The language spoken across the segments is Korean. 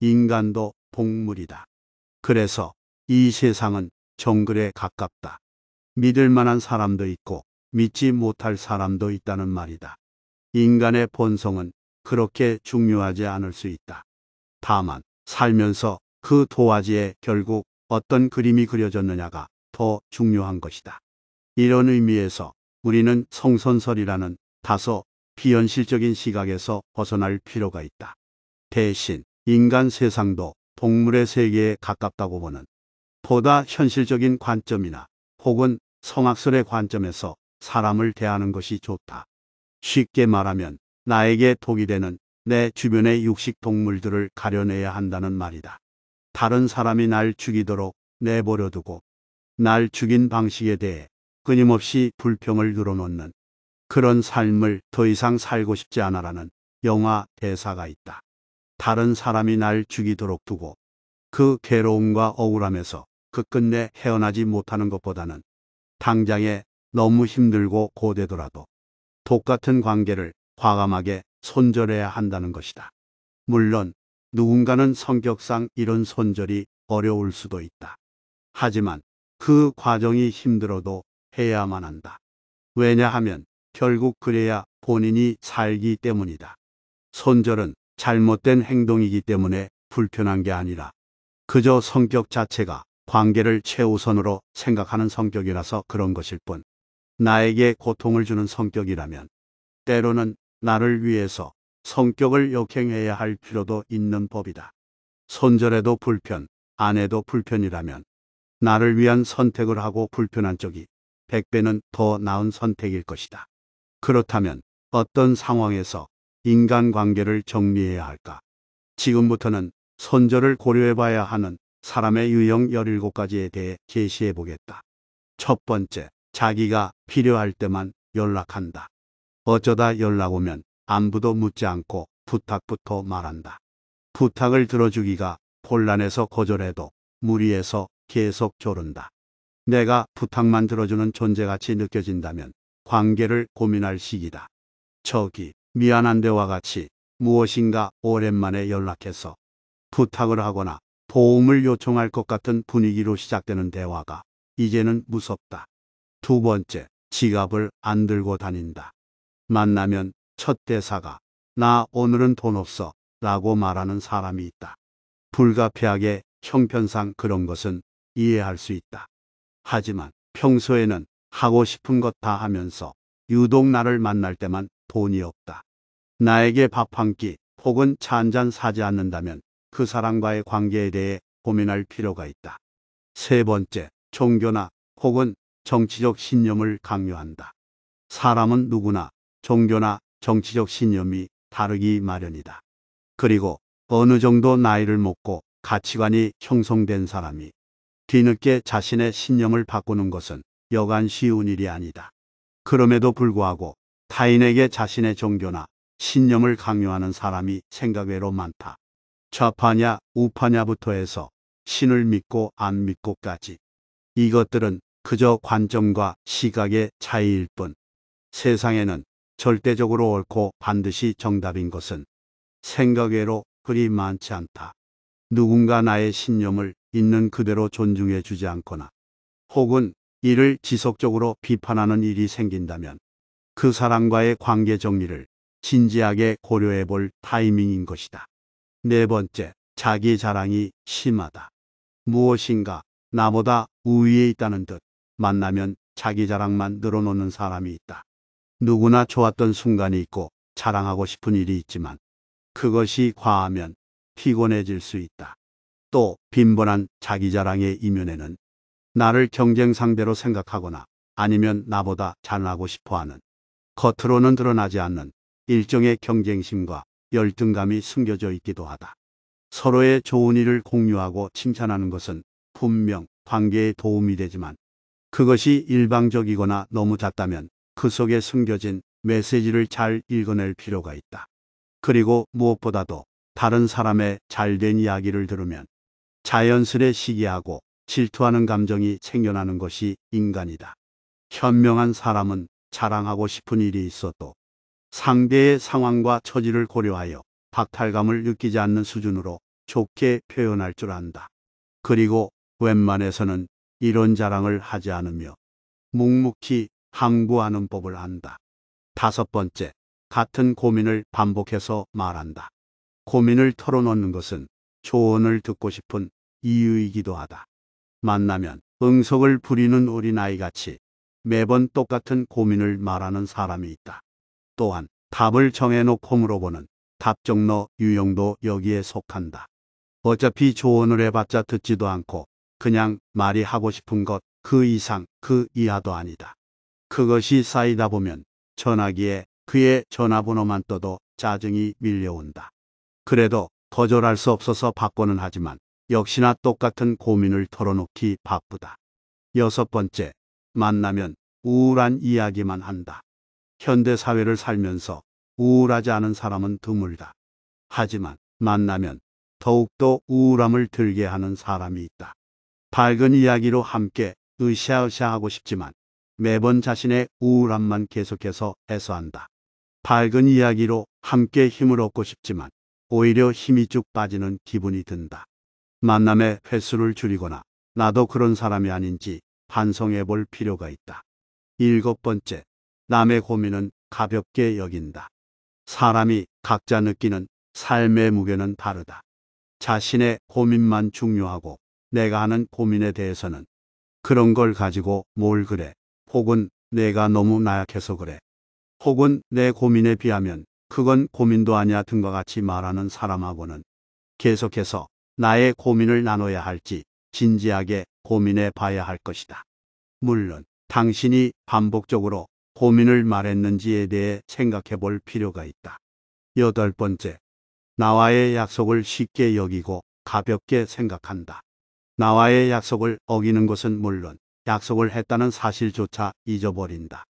인간도 동물이다. 그래서 이 세상은 정글에 가깝다. 믿을 만한 사람도 있고 믿지 못할 사람도 있다는 말이다. 인간의 본성은 그렇게 중요하지 않을 수 있다. 다만 살면서 그 도화지에 결국 어떤 그림이 그려졌느냐가 더 중요한 것이다. 이런 의미에서 우리는 성선설이라는 다소 비현실적인 시각에서 벗어날 필요가 있다. 대신 인간 세상도 동물의 세계에 가깝다고 보는 보다 현실적인 관점이나 혹은 성악설의 관점에서 사람을 대하는 것이 좋다. 쉽게 말하면 나에게 독이 되는 내 주변의 육식 동물들을 가려내야 한다는 말이다. 다른 사람이 날 죽이도록 내버려 두고 날 죽인 방식에 대해 끊임없이 불평을 늘어놓는 그런 삶을 더 이상 살고 싶지 않아라는 영화 대사가 있다. 다른 사람이 날 죽이도록 두고 그 괴로움과 억울함에서 끝끝내 헤어나지 못하는 것보다는 당장에 너무 힘들고 고되더라도 똑같은 관계를 과감하게 손절해야 한다는 것이다. 물론 누군가는 성격상 이런 손절이 어려울 수도 있다. 하지만 그 과정이 힘들어도 해야만 한다. 왜냐하면 결국 그래야 본인이 살기 때문이다. 손절은 잘못된 행동이기 때문에 불편한 게 아니라 그저 성격 자체가 관계를 최우선으로 생각하는 성격이라서 그런 것일 뿐, 나에게 고통을 주는 성격이라면 때로는 나를 위해서 성격을 역행해야 할 필요도 있는 법이다. 손절해도 불편, 안 해도 불편이라면 나를 위한 선택을 하고 불편한 쪽이 100배는 더 나은 선택일 것이다. 그렇다면 어떤 상황에서 인간관계를 정리해야 할까? 지금부터는 손절을 고려해 봐야 하는 사람의 유형 17가지에 대해 제시해 보겠다. 첫 번째, 자기가 필요할 때만 연락한다. 어쩌다 연락 오면 안부도 묻지 않고 부탁부터 말한다. 부탁을 들어주기가 곤란해서 거절해도 무리해서 계속 조른다. 내가 부탁만 들어주는 존재같이 느껴진다면 관계를 고민할 시기다. 저기 미안한데와 같이 무엇인가 오랜만에 연락해서 부탁을 하거나 도움을 요청할 것 같은 분위기로 시작되는 대화가 이제는 무섭다. 두 번째, 지갑을 안 들고 다닌다. 만나면 첫 대사가 나 오늘은 돈 없어 라고 말하는 사람이 있다. 불가피하게 형편상 그런 것은 이해할 수 있다. 하지만 평소에는 하고 싶은 것 다 하면서 유독 나를 만날 때만 돈이 없다. 나에게 밥 한 끼 혹은 차 한 잔 사지 않는다면 그 사람과의 관계에 대해 고민할 필요가 있다. 세 번째, 종교나 혹은 정치적 신념을 강요한다. 사람은 누구나 종교나 정치적 신념이 다르기 마련이다. 그리고 어느 정도 나이를 먹고 가치관이 형성된 사람이 뒤늦게 자신의 신념을 바꾸는 것은 여간 쉬운 일이 아니다. 그럼에도 불구하고 타인에게 자신의 종교나 신념을 강요하는 사람이 생각외로 많다. 좌파냐 우파냐부터 해서 신을 믿고 안 믿고까지. 이것들은 그저 관점과 시각의 차이일 뿐, 세상에는 절대적으로 옳고 반드시 정답인 것은 생각외로 그리 많지 않다. 누군가 나의 신념을 있는 그대로 존중해 주지 않거나 혹은 이를 지속적으로 비판하는 일이 생긴다면 그 사람과의 관계 정리를 진지하게 고려해 볼 타이밍인 것이다. 네 번째, 자기 자랑이 심하다. 무엇인가 나보다 우위에 있다는 듯 만나면 자기 자랑만 늘어놓는 사람이 있다. 누구나 좋았던 순간이 있고 자랑하고 싶은 일이 있지만 그것이 과하면 피곤해질 수 있다. 또 빈번한 자기 자랑의 이면에는 나를 경쟁 상대로 생각하거나 아니면 나보다 잘나고 싶어하는, 겉으로는 드러나지 않는 일종의 경쟁심과 열등감이 숨겨져 있기도 하다. 서로의 좋은 일을 공유하고 칭찬하는 것은 분명 관계에 도움이 되지만 그것이 일방적이거나 너무 잦다면 그 속에 숨겨진 메시지를 잘 읽어낼 필요가 있다. 그리고 무엇보다도 다른 사람의 잘된 이야기를 들으면 자연스레 시기하고 질투하는 감정이 생겨나는 것이 인간이다. 현명한 사람은 자랑하고 싶은 일이 있어도 상대의 상황과 처지를 고려하여 박탈감을 느끼지 않는 수준으로 좋게 표현할 줄 안다. 그리고 웬만해서는 이런 자랑을 하지 않으며 묵묵히 함구하는 법을 안다. 다섯 번째, 같은 고민을 반복해서 말한다. 고민을 털어놓는 것은 조언을 듣고 싶은 이유이기도 하다. 만나면 응석을 부리는 어린아이같이 매번 똑같은 고민을 말하는 사람이 있다. 또한 답을 정해놓고 물어보는 답정너 유형도 여기에 속한다. 어차피 조언을 해봤자 듣지도 않고 그냥 말이 하고 싶은 것 그 이상 그 이하도 아니다. 그것이 쌓이다 보면 전화기에 그의 전화번호만 떠도 짜증이 밀려온다. 그래도 거절할 수 없어서 받고는 하지만 역시나 똑같은 고민을 털어놓기 바쁘다. 여섯 번째, 만나면 우울한 이야기만 한다. 현대 사회를 살면서 우울하지 않은 사람은 드물다. 하지만 만나면 더욱더 우울함을 들게 하는 사람이 있다. 밝은 이야기로 함께 으쌰으쌰하고 싶지만 매번 자신의 우울함만 계속해서 해소한다. 밝은 이야기로 함께 힘을 얻고 싶지만 오히려 힘이 쭉 빠지는 기분이 든다. 만남의 횟수를 줄이거나 나도 그런 사람이 아닌지 반성해 볼 필요가 있다. 일곱 번째, 남의 고민은 가볍게 여긴다. 사람이 각자 느끼는 삶의 무게는 다르다. 자신의 고민만 중요하고 내가 하는 고민에 대해서는 그런 걸 가지고 뭘 그래, 혹은 내가 너무 나약해서 그래, 혹은 내 고민에 비하면 그건 고민도 아니야 등과 같이 말하는 사람하고는 계속해서 나의 고민을 나눠야 할지 진지하게 고민해 봐야 할 것이다. 물론 당신이 반복적으로 고민을 말했는지에 대해 생각해 볼 필요가 있다. 여덟 번째, 나와의 약속을 쉽게 여기고 가볍게 생각한다. 나와의 약속을 어기는 것은 물론 약속을 했다는 사실조차 잊어버린다.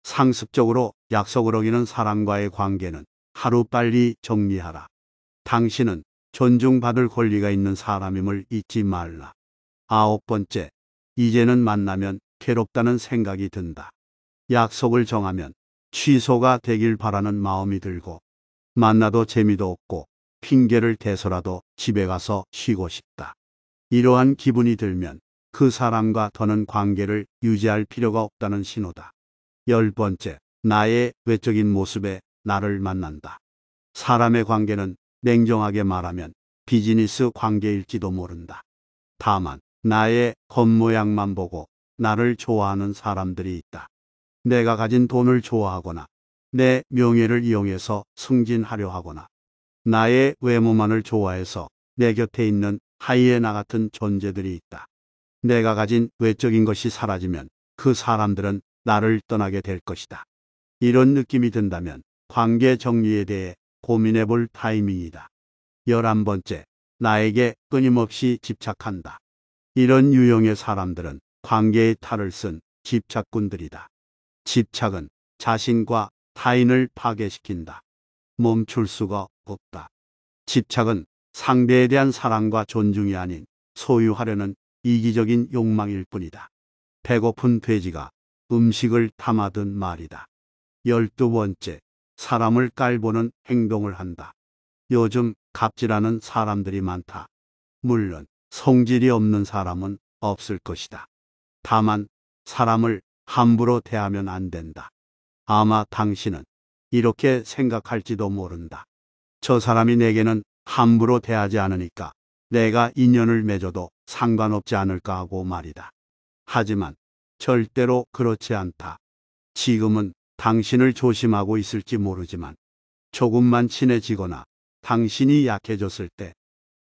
상습적으로 약속을 어기는 사람과의 관계는 하루빨리 정리하라. 당신은 존중받을 권리가 있는 사람임을 잊지 말라. 아홉 번째, 이제는 만나면 괴롭다는 생각이 든다. 약속을 정하면 취소가 되길 바라는 마음이 들고 만나도 재미도 없고 핑계를 대서라도 집에 가서 쉬고 싶다. 이러한 기분이 들면 그 사람과 더는 관계를 유지할 필요가 없다는 신호다. 열 번째, 나의 외적인 모습에 나를 만난다. 사람의 관계는 냉정하게 말하면 비즈니스 관계일지도 모른다. 다만 나의 겉모양만 보고 나를 좋아하는 사람들이 있다. 내가 가진 돈을 좋아하거나 내 명예를 이용해서 승진하려 하거나 나의 외모만을 좋아해서 내 곁에 있는 하이에나 같은 존재들이 있다. 내가 가진 외적인 것이 사라지면 그 사람들은 나를 떠나게 될 것이다. 이런 느낌이 든다면 관계 정리에 대해 고민해 볼 타이밍이다. 11번째, 나에게 끊임없이 집착한다. 이런 유형의 사람들은 관계의 탈을 쓴 집착꾼들이다. 집착은 자신과 타인을 파괴시킨다. 멈출 수가 없다. 집착은 상대에 대한 사랑과 존중이 아닌 소유하려는 이기적인 욕망일 뿐이다. 배고픈 돼지가 음식을 탐하듯 말이다. 12번째, 사람을 깔보는 행동을 한다. 요즘 갑질하는 사람들이 많다. 물론 성질이 없는 사람은 없을 것이다. 다만 사람을 함부로 대하면 안 된다. 아마 당신은 이렇게 생각할지도 모른다. 저 사람이 내게는 함부로 대하지 않으니까 내가 인연을 맺어도 상관없지 않을까 하고 말이다. 하지만 절대로 그렇지 않다. 지금은 당신을 조심하고 있을지 모르지만 조금만 친해지거나 당신이 약해졌을 때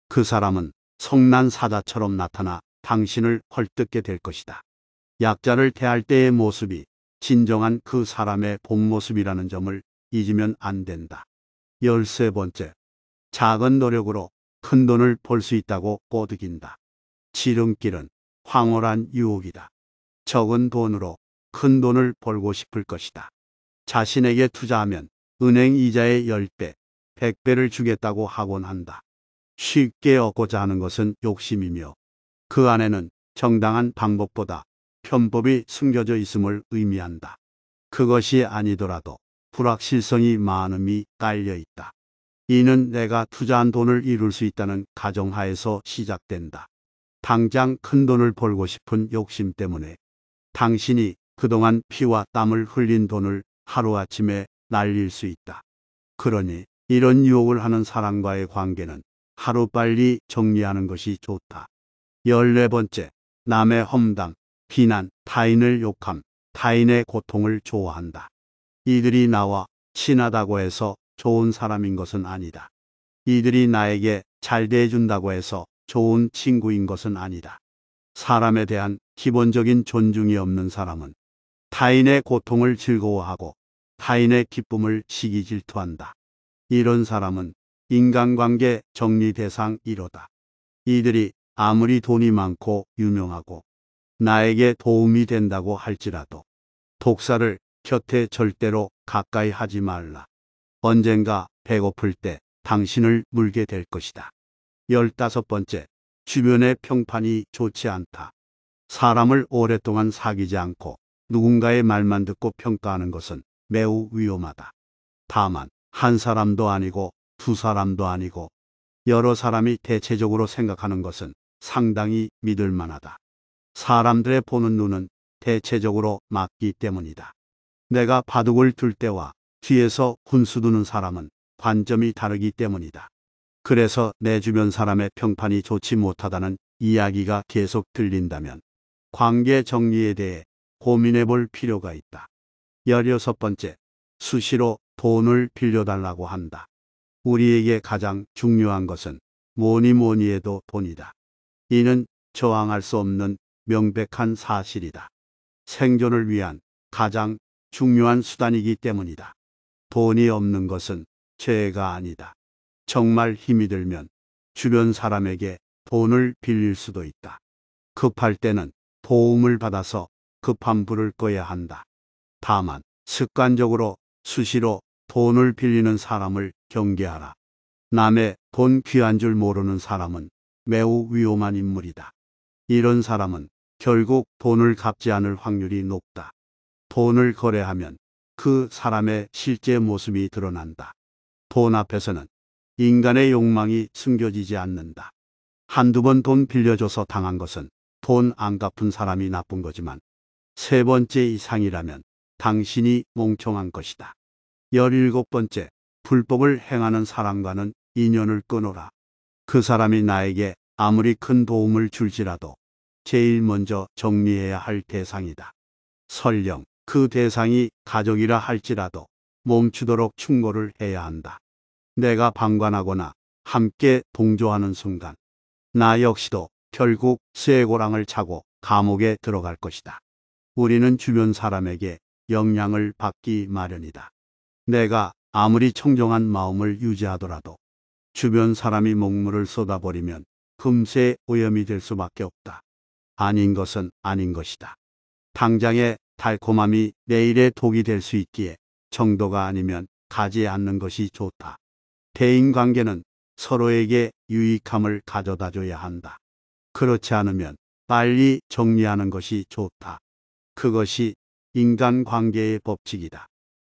그 사람은 성난 사자처럼 나타나 당신을 헐뜯게 될 것이다. 약자를 대할 때의 모습이 진정한 그 사람의 본 모습이라는 점을 잊으면 안 된다. 13번째, 작은 노력으로 큰 돈을 벌 수 있다고 꼬드긴다. 지름길은 황홀한 유혹이다. 적은 돈으로 큰 돈을 벌고 싶을 것이다. 자신에게 투자하면 은행 이자의 10배, 100배를 주겠다고 하곤 한다. 쉽게 얻고자 하는 것은 욕심이며 그 안에는 정당한 방법보다 편법이 숨겨져 있음을 의미한다. 그것이 아니더라도 불확실성이 많음이 깔려 있다. 이는 내가 투자한 돈을 이룰 수 있다는 가정하에서 시작된다. 당장 큰 돈을 벌고 싶은 욕심 때문에 당신이 그동안 피와 땀을 흘린 돈을 하루아침에 날릴 수 있다. 그러니 이런 유혹을 하는 사람과의 관계는 하루빨리 정리하는 것이 좋다. 14번째, 남의 험담, 비난, 타인을 욕함, 타인의 고통을 좋아한다. 이들이 나와 친하다고 해서 좋은 사람인 것은 아니다. 이들이 나에게 잘 대해준다고 해서 좋은 친구인 것은 아니다. 사람에 대한 기본적인 존중이 없는 사람은 타인의 고통을 즐거워하고 타인의 기쁨을 시기 질투한다. 이런 사람은 인간관계 정리 대상 1호다. 이들이 아무리 돈이 많고 유명하고 나에게 도움이 된다고 할지라도 독사를 곁에 절대로 가까이 하지 말라. 언젠가 배고플 때 당신을 물게 될 것이다. 15번째, 주변의 평판이 좋지 않다. 사람을 오랫동안 사귀지 않고 누군가의 말만 듣고 평가하는 것은 매우 위험하다. 다만 한 사람도 아니고 두 사람도 아니고 여러 사람이 대체적으로 생각하는 것은 상당히 믿을 만하다. 사람들의 보는 눈은 대체적으로 맞기 때문이다. 내가 바둑을 둘 때와 뒤에서 군수 두는 사람은 관점이 다르기 때문이다. 그래서 내 주변 사람의 평판이 좋지 못하다는 이야기가 계속 들린다면 관계 정리에 대해 고민해 볼 필요가 있다. 16번째, 수시로 돈을 빌려달라고 한다. 우리에게 가장 중요한 것은 뭐니 해도 돈이다. 이는 저항할 수 없는 명백한 사실이다. 생존을 위한 가장 중요한 수단이기 때문이다. 돈이 없는 것은 죄가 아니다. 정말 힘이 들면 주변 사람에게 돈을 빌릴 수도 있다. 급할 때는 도움을 받아서 급한 불을 꺼야 한다. 다만 습관적으로 수시로 돈을 빌리는 사람을 경계하라. 남의 돈 귀한 줄 모르는 사람은 매우 위험한 인물이다. 이런 사람은 결국 돈을 갚지 않을 확률이 높다. 돈을 거래하면 그 사람의 실제 모습이 드러난다. 돈 앞에서는 인간의 욕망이 숨겨지지 않는다. 한두 번 돈 빌려줘서 당한 것은 돈 안 갚은 사람이 나쁜 거지만 3번째 이상이라면 당신이 멍청한 것이다. 17번째, 불법을 행하는 사람과는 인연을 끊어라. 그 사람이 나에게 아무리 큰 도움을 줄지라도 제일 먼저 정리해야 할 대상이다. 설령 그 대상이 가족이라 할지라도 멈추도록 충고를 해야 한다. 내가 방관하거나 함께 동조하는 순간 나 역시도 결국 쇠고랑을 차고 감옥에 들어갈 것이다. 우리는 주변 사람에게 영향을 받기 마련이다. 내가 아무리 청정한 마음을 유지하더라도 주변 사람이 먹물을 쏟아버리면 금세 오염이 될 수밖에 없다. 아닌 것은 아닌 것이다. 당장의 달콤함이 내일의 독이 될 수 있기에 정도가 아니면 가지 않는 것이 좋다. 대인관계는 서로에게 유익함을 가져다 줘야 한다. 그렇지 않으면 빨리 정리하는 것이 좋다. 그것이 인간관계의 법칙이다.